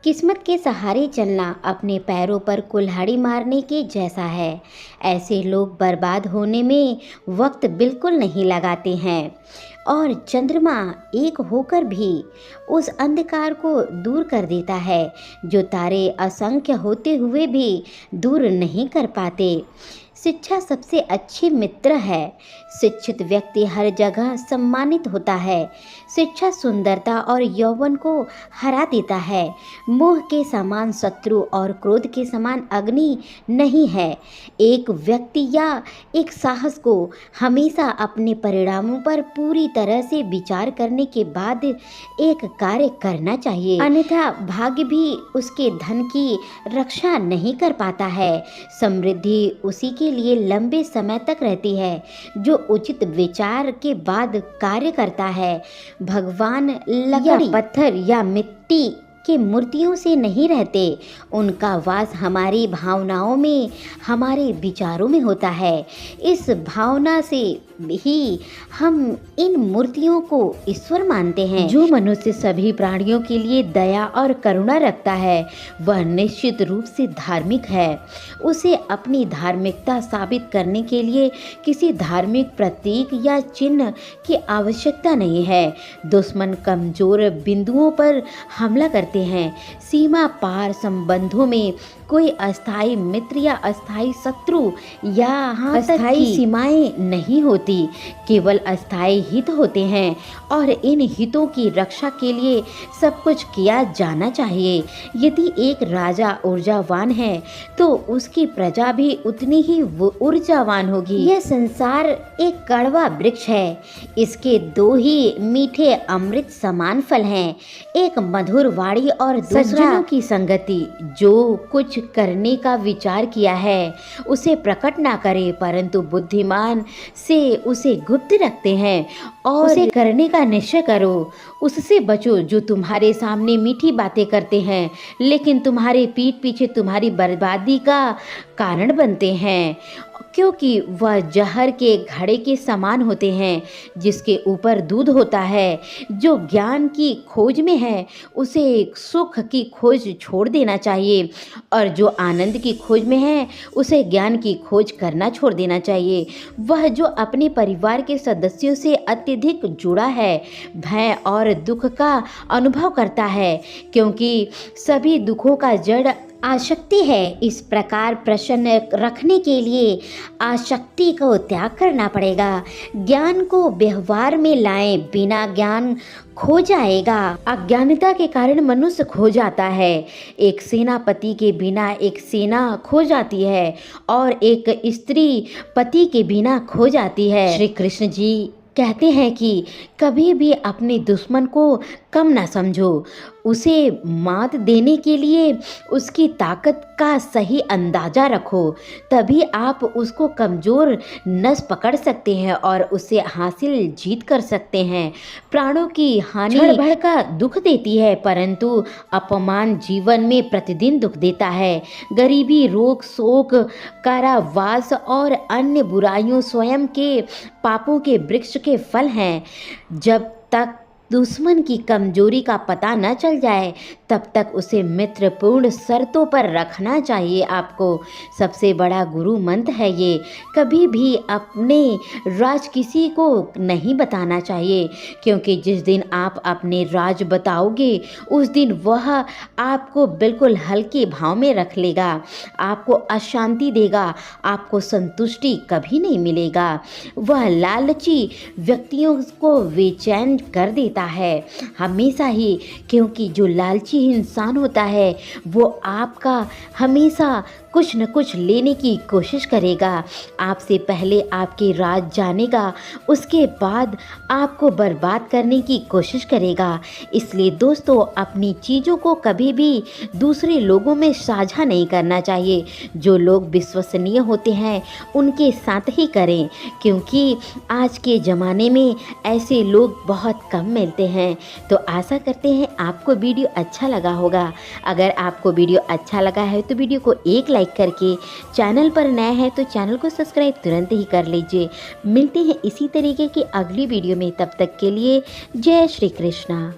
किस्मत के सहारे चलना अपने पैरों पर कुल्हाड़ी मारने के जैसा है। ऐसे लोग बर्बाद होने में वक्त बिल्कुल नहीं लगाते हैं और चंद्रमा एक होकर भी उस अंधकार को दूर कर देता है जो तारे असंख्य होते हुए भी दूर नहीं कर पाते। शिक्षा सबसे अच्छी मित्र है। शिक्षित व्यक्ति हर जगह सम्मानित होता है। शिक्षा सुंदरता और यौवन को हरा देता है। मोह के समान शत्रु और क्रोध के समान अग्नि नहीं है। एक व्यक्ति या एक साहस को हमेशा अपने परिणामों पर पूरी तरह से विचार करने के बाद एक कार्य करना चाहिए, अन्यथा भाग्य भी उसके धन की रक्षा नहीं कर पाता है। समृद्धि उसी के लिए लंबे समय तक रहती है जो उचित विचार के बाद कार्य करता है। भगवान लकड़ी, पत्थर या मिट्टी की मूर्तियों से नहीं रहते। उनका वास हमारी भावनाओं में, हमारे विचारों में होता है। इस भावना से ही हम इन मूर्तियों को ईश्वर मानते हैं। जो मनुष्य सभी प्राणियों के लिए दया और करुणा रखता है वह निश्चित रूप से धार्मिक है। उसे अपनी धार्मिकता साबित करने के लिए किसी धार्मिक प्रतीक या चिन्ह की आवश्यकता नहीं है। दुश्मन कमजोर बिंदुओं पर हमला करते हैं। सीमा पार संबंधों में कोई अस्थाई मित्र या अस्थाई शत्रु या अस्थाई सीमाएं नहीं होती, केवल अस्थाई हित होते हैं और इन हितों की रक्षा के लिए सब कुछ किया जाना चाहिए। यदि एक राजा ऊर्जावान है तो उसकी प्रजा भी उतनी ही ऊर्जावान होगी। यह संसार एक कड़वा वृक्ष है। इसके दो ही मीठे अमृत समान फल हैं, एक मधुर वाणी और सज्जनों की संगति। जो कुछ करने का विचार किया है उसे प्रकट ना करे, परंतु बुद्धिमान से उसे गुप्त रखते हैं। और उसे करने का निश्चय करो। उससे बचो जो तुम्हारे सामने मीठी बातें करते हैं लेकिन तुम्हारे पीठ पीछे तुम्हारी बर्बादी का कारण बनते हैं, क्योंकि वह जहर के घड़े के समान होते हैं जिसके ऊपर दूध होता है। जो ज्ञान की खोज में है उसे सुख की खोज छोड़ देना चाहिए और जो आनंद की खोज में है उसे ज्ञान की खोज करना छोड़ देना चाहिए। वह जो अपने परिवार के सदस्यों से अत्यधिक जुड़ा है भय और दुख का अनुभव करता है, क्योंकि सभी दुखों का जड़ आसक्ति है। इस प्रकार प्रसन्न रखने के लिए आसक्ति को त्याग करना पड़ेगा। ज्ञान को व्यवहार में लाएं, बिना ज्ञान खो जाएगा। अज्ञानता के कारण मनुष्य खो जाता है। एक सेनापति के बिना एक सेना खो जाती है और एक स्त्री पति के बिना खो जाती है। श्री कृष्ण जी कहते हैं कि कभी भी अपने दुश्मन को कम ना समझो। उसे मात देने के लिए उसकी ताकत का सही अंदाज़ा रखो, तभी आप उसको कमज़ोर नस पकड़ सकते हैं और उसे हासिल जीत कर सकते हैं। प्राणों की हानि क्षण भर का दुख देती है, परंतु अपमान जीवन में प्रतिदिन दुख देता है। गरीबी, रोग, शोक, कारावास और अन्य बुराइयों स्वयं के पापों के वृक्ष के फल हैं। जब तक दुश्मन की कमजोरी का पता न चल जाए तब तक उसे मित्रपूर्ण शर्तों पर रखना चाहिए। आपको सबसे बड़ा गुरु मंत्र है ये, कभी भी अपने राज किसी को नहीं बताना चाहिए, क्योंकि जिस दिन आप अपने राज बताओगे उस दिन वह आपको बिल्कुल हल्के भाव में रख लेगा, आपको अशांति देगा, आपको संतुष्टि कभी नहीं मिलेगा। वह लालची व्यक्तियों को बेचैन कर देता है हमेशा ही, क्योंकि जो लालची इंसान होता है वो आपका हमेशा कुछ न कुछ लेने की कोशिश करेगा। आपसे पहले आपके राज जानेगा, उसके बाद आपको बर्बाद करने की कोशिश करेगा। इसलिए दोस्तों, अपनी चीज़ों को कभी भी दूसरे लोगों में साझा नहीं करना चाहिए। जो लोग विश्वसनीय होते हैं उनके साथ ही करें, क्योंकि आज के ज़माने में ऐसे लोग बहुत कम मिलते हैं। तो आशा करते हैं आपको वीडियो अच्छा लगा होगा। अगर आपको वीडियो अच्छा लगा है तो वीडियो को एक लाइक करके, चैनल पर नए हैं तो चैनल को सब्सक्राइब तुरंत ही कर लीजिए। मिलते हैं इसी तरीके की अगली वीडियो में, तब तक के लिए जय श्री कृष्णा।